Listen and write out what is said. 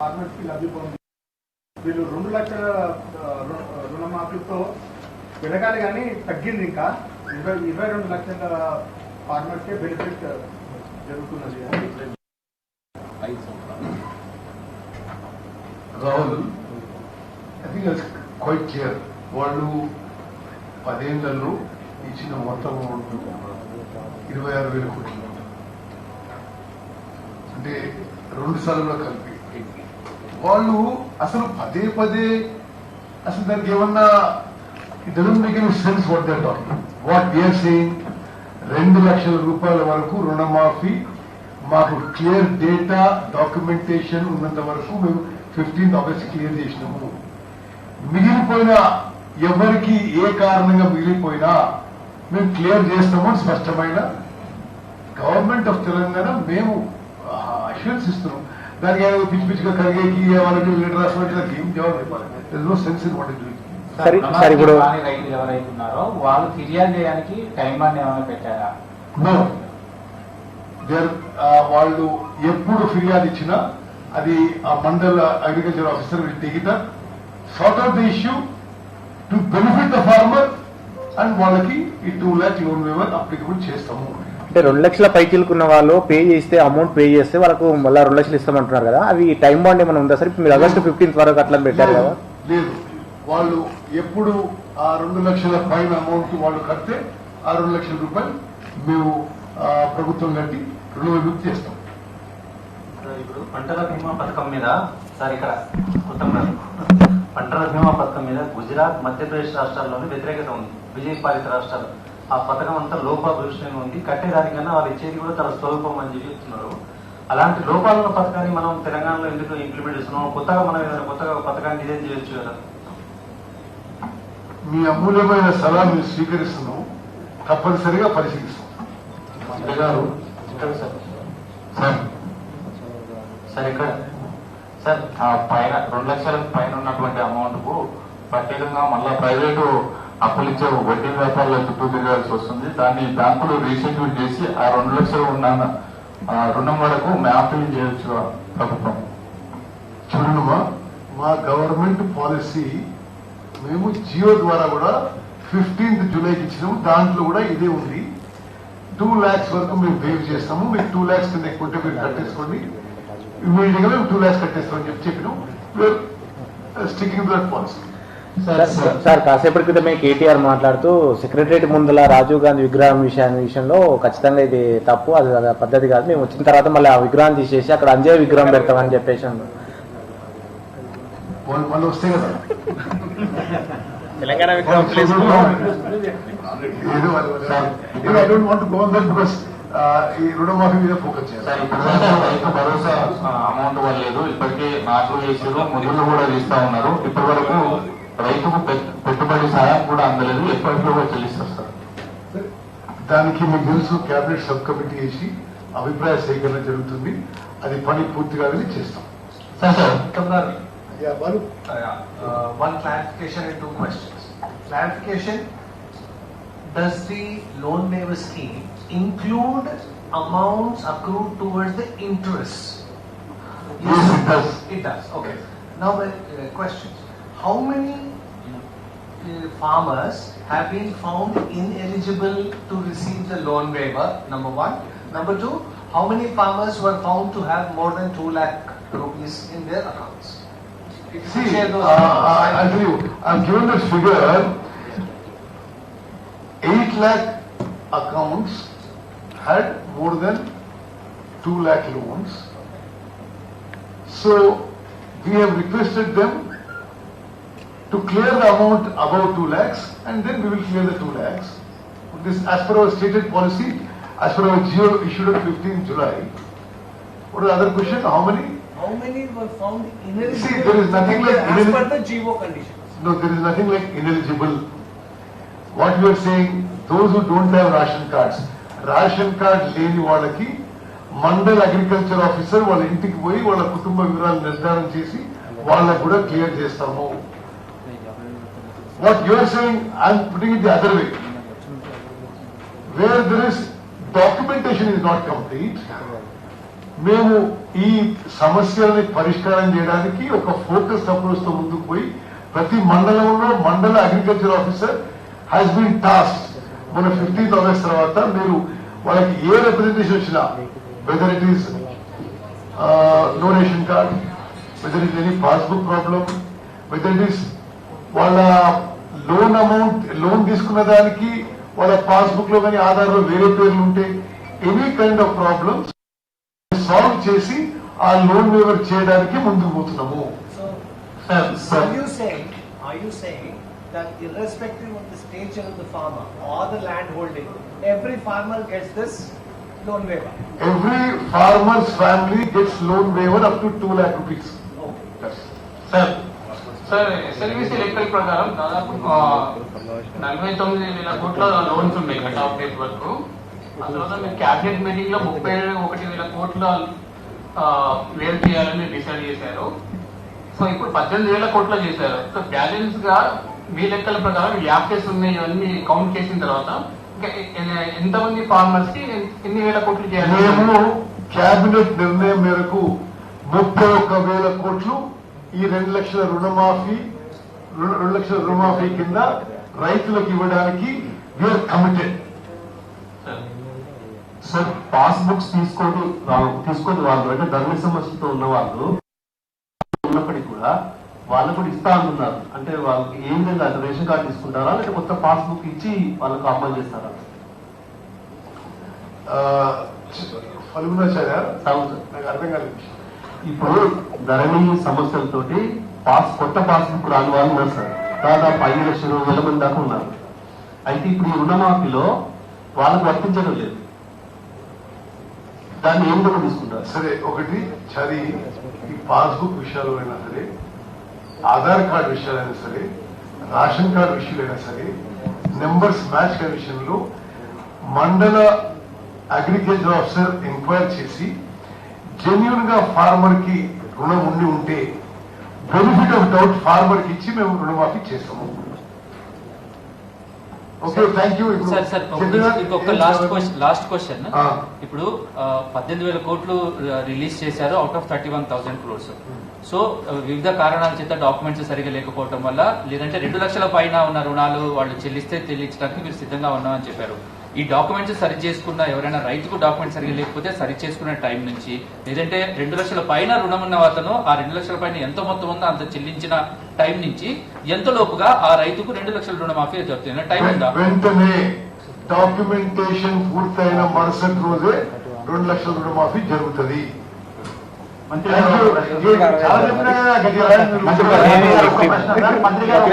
Farmers కి లబ్ధి పొంది వీళ్ళు 2 లక్షల రుణమాఫీతో పెరగాలి కానీ తగ్గింది. ఇంకా 22 లక్షల ఫార్మర్స్ కే బెనిఫిట్ జరుగుతున్నది. Rahul, I think it's quite clear. వాళ్ళు 10 ఏళ్లలో ఇచ్చిన మొత్తం 26,000 కోట్లు అంటే 2 సార్లు కలిపి వాళ్ళు అసలు పదే అసలు దానికి ఏమన్నా it doesn't make any sense what they are talking. What we are saying 2 లక్షల రూపాయల వరకు రుణమాఫీ మాకు క్లియర్ డేటా డాక్యుమెంటేషన్ ఉన్నంత వరకు మేము 15th ఆగస్ట్ క్లియర్ చేసినాము. మిగిలిపోయిన ఎవరికి ఏ కారణంగా మిగిలిపోయినా మేము క్లియర్ చేస్తాము స్పష్టమైన గవర్నమెంట్ ఆఫ్ తెలంగాణ మేము అష్యూరెన్స్ ఇస్తున్నాం. దానికి ఏదో పిచ్చి పిచ్చిగా కలిగేకి వాళ్ళకి లీడర్ రాష్ట్రానికి ఏం జవాబు ఇవ్వాలి. No sense in what is doing. ఇప్పుడు రైతులు ఎవరైతున్నారో వాళ్ళు ఫిర్యాదు చేయడానికి టైం బాండ్ ఏమైనా పెట్టారా? నో, వాళ్ళు ఎప్పుడు ఫిర్యాదు ఇచ్చినా అది ఆ mandal agriculture officer will take it up, sort out the issue to benefit the farmer and వాళ్ళకి ఈ 2 lakh లోన్ వేవర్ అప్లికబుల్ చేస్తాము. అంటే 2 లక్షల పైకిలుకున్న వాళ్ళు పే చేస్తే అమౌంట్ పే చేస్తే వాళ్ళకు మళ్ళీ 2 లక్షలు ఇస్తామంటున్నారు కదా, అవి టైం బాండ్ ఏమైనా ఉందా సార్? మీరు ఆగస్టు 15th వరకు అట్లా పెట్టారు కదా? లేదు, వాళ్ళు ఎప్పుడు ఆ 2 లక్షల పైన అమౌంట్ వాళ్ళు కడితే ఆ 2 లక్షల రూపాయలు మేము ప్రభుత్వం కట్టి రుణ విముక్తి చేస్తాం. ఇప్పుడు పంటల బీమా పథకం మీద సార్ ఇక్కడ పంటల బీమా పథకం మీద గుజరాత్, మధ్యప్రదేశ్ రాష్ట్రాల్లోనే వ్యతిరేకత ఉంది. బీజేపీ పాలిత రాష్ట్రాలు ఆ పథకం అంతా లోపభూయిష్టంగా ఉంది. కట్టేదానికన్నా వాళ్ళు ఇచ్చేది కూడా చాలా స్వల్పం అని చెప్తున్నారు. అలాంటి లోపాలున్న పథకాన్ని మనం తెలంగాణలో ఎందుకు ఇంప్లిమెంట్ చేస్తున్నాం? కొత్తగా మనం ఏదైనా కొత్తగా పథకాన్ని డిజైన్ చేయొచ్చు కదా. మీ అమూల్యమైన సలహా మీరు స్వీకరిస్తున్నాం, తప్పనిసరిగా పరిశీలిస్తాం. సార్ ఇక్కడ సార్ పైన 2 లక్షల పైన ఉన్నటువంటి అమౌంట్ కు ప్రత్యేకంగా మళ్ళా ప్రైవేటు అప్పులు ఇచ్చే వడ్డీ వ్యాపారాల చుట్టూ తిరగాల్సి వస్తుంది. దాన్ని బ్యాంకులు రీషెడ్యూల్ చేసి ఆ 2 లక్షలు ఉన్న రుణం వరకు మ్యాపింగ్ చేయొచ్చు ప్రభుత్వం. చూడమ్మా, మా గవర్నమెంట్ పాలసీ మేము జియో ద్వారా కూడా 15th జూలైకి ఇచ్చినాము. దాంట్లో కూడా ఇదే ఉంది. 2 lakhs వరకు మేము వేవ్ చేస్తాము. మీకు 2 lakhs కింద ఎక్కువ ఉంటే మీరు కట్టేసుకోండి, ఇమీడియట్ గా మేము 2 lakhs కట్టేస్తామని చెప్పినాం. Sticking to that policy. Sir కాసేపటి క్రితమే కేటీఆర్ మాట్లాడుతూ సెక్రటరియట్ ముందల రాజీవ్ గాంధీ విగ్రహం విషయంలో ఖచ్చితంగా ఇది తప్పు, అది పద్ధతి కాదు, మేము వచ్చిన తర్వాత మళ్ళీ ఆ విగ్రహం తీసేసి అక్కడ అంజయ్ విగ్రహం పెడతామని చెప్పేసి మళ్ళీ వస్తే కదా తెలంగాణ విగ్రహం ఈ రుణమాఫీ మీద ఫోకస్ చేయాలి. రైతు భరోసా అమౌంట్ వల్లేదు, ఇప్పటికే నాట్లు వేసారు, ముదులు కూడా తీస్తా ఉన్నారు. ఇప్పటి వరకు రైతుకు పెట్టుబడి సాయం కూడా అందలేదు. ఎప్పటికీ చెల్లిస్తారు సార్. దానికి మీకు తెలుసు, కేబినెట్ సబ్ కమిటీ వేసి అభిప్రాయ సేకరణ జరుగుతుంది. అది పని పూర్తిగా వెళ్ళి చేస్తాం. One clarification and 2 questions. Clarification: does the loan waiver scheme include amounts accrued towards the interest? Yes, it does. It does. Okay. Now my questions: how many farmers have been found ineligible to receive the loan waiver? Number 1. Number 2, how many farmers were found to have more than 2 lakh rupees in their accounts? See, I'll tell you, I'm given this figure. 8 lakh accounts had more than 2 lakh loans. So we have requested them to clear the amount above 2 lakhs and then we will clear the 2 lakhs. This as per our stated policy, as per our GO issued on 15th July. What is the other question? How many were found ineligible? See, there is nothing like as per the GO conditions. No, there is nothing like ineligible. What you are saying, those who don't have ration cards, ration card లేని వాళ్ళకి mandal agriculture officer వాళ్ళ ఇంటికి పోయి వాళ్ళ కుటుంబ వివరాలు నిర్ధారణ చేసి వాళ్ళకు కూడా క్లియర్ చేస్తాము. What you are saying, I am putting it the other way. Where there is documentation is not complete, మేము ఈ సమస్యల్ని పరిష్కారం చేయడానికి ఒక ఫోకస్ అప్రోచ్ తో ముందుకు పోయి ప్రతి మండలంలో మండల agriculture officer has been task మన 15th ఆగస్ట్ తర్వాత మీరు వాళ్ళకి ఏ రిప్రజెంటేషన్ వచ్చినా whether it is no ration card, whether it any passbook problem, whether it is వాళ్ళ లోన్ అమౌంట్ లోన్ తీసుకున్న దానికి వాళ్ళ పాస్బుక్ లో కానీ ఆధార్ లో వేరే పేర్లు ఉంటే any kind of problem solve చేసి ఆ లోన్ వేవర్ చేయడానికి ముందుకు పోతున్నాము. Are you saying that irrespective of the stature of the farmer or the land holding, every farmer gets this loan waiver? Every farmer's family gets loan waiver up to 2 lakh rupees. Okay. Yes. Sir sir SLBC లెక్కల ప్రకారం దాదాపు 49,000 కోట్ల loans ఉన్నాయి cut off date వరకు. ఆ తర్వాత మీరు cabinet meeting లో 31,000 కోట్ల వేరు చేయాలని డిసైడ్ చేశారు. సో ఇప్పుడు 18,000 కోట్ల చేశారు. సో బ్యాలెన్స్ గా మీ లెక్కల ప్రకారం ల్యాప్సెస్ ఉన్నాయి ఇవన్నీ కౌంట్ చేసిన తర్వాత ఎంతమంది ఫార్మర్స్ కి ఎన్ని వేల కోట్లు చేయాలి? మేము కేబినెట్ నిర్ణయం మేరకు 31,000 కోట్లు ఈ 2 లక్షల రుణమాఫీ కింద రైతులకు ఇవ్వడానికి వీఆర్ కమిటెడ్. సార్ పాస్బుక్స్ తీసుకొని వాళ్ళు అంటే ధర్మ సమస్యతో ఉన్న వాళ్ళు ఉన్నప్పటికీ కూడా వాళ్ళు కూడా ఇస్తా అంటున్నారు. అంటే వాళ్ళకి ఏ విధంగా రేషన్ కార్డు తీసుకుంటారా లేకపోతే కొత్త పాస్బుక్ ఇచ్చి వాళ్ళకు అమలు చేస్తారా? ఫలుగునాచార్య అవును సార్. నాకు అర్థం కాలేదు. ఇప్పుడు ధరణి సమస్యలతోటి కొత్త పాస్బుక్ రాని వాళ్ళు ఉన్నారు సార్. దాదాపు 5,20,000 మంది దాకా ఉన్నారు. అయితే ఇప్పుడు ఈ రుణమాఫీలో వాళ్ళకు వర్తించడం లేదు. దాన్ని ఏం విధంగా తీసుకుంటారు? సరే, ఒకటి చరి ఈ పాస్బుక్ విషయాలు అయినా సరే, ఆధార్ కార్డు విషయాలైనా సరే, రేషన్ కార్డు విషయాలైనా సరే, నెంబర్స్ మ్యాచ్ కండిషన్లో మండల అగ్రికల్చర్ ఆఫీసర్ ఎంక్వైరీ చేసి జెన్యున్ గా ఫార్మర్ కి రుణం ఉండి ఉంటే బెనిఫిట్ ఆఫ్ డౌట్ ఫార్మర్ కి ఇచ్చి మేము రుణమాఫీ చేస్తాము. Okay, thank you. సార్ ఇంకొక లాస్ట్ క్వశ్చన్. ఇప్పుడు 18,000 కోట్లు రిలీజ్ చేశారు అవుట్ ఆఫ్ 31,000 crores. సో వివిధ కారణాల చేత డాక్యుమెంట్స్ సరిగా లేకపోవడం వల్ల, లేదంటే 2 లక్షల పైన ఉన్న రుణాలు వాళ్ళు చెల్లించడానికి మీరు సిద్ధంగా ఉన్నామని చెప్పారు. ఈ డాక్యుమెంట్స్ సరి చేసుకున్న ఎవరైనా రైతుకు డాక్యుమెంట్ సరిగా లేకపోతే సరి చేసుకునే టైం నుంచి, లేదంటే 2 లక్షల పైన రుణం ఉన్న అతను ఆ 2 లక్షల పైన ఎంత మొత్తం ఉందో అంత చెల్లించిన టైం నుంచి ఎంత లోపుగా ఆ రైతుకు 2 లక్షల రుణమాఫీ జరుగుతుంది టైం ఉందా? వెంటనే డాక్యుమెంటేషన్ పూర్తయిన మరుసటి రోజే 2 లక్షల రుణమాఫీ జరుగుతుంది. మంత్రి గారు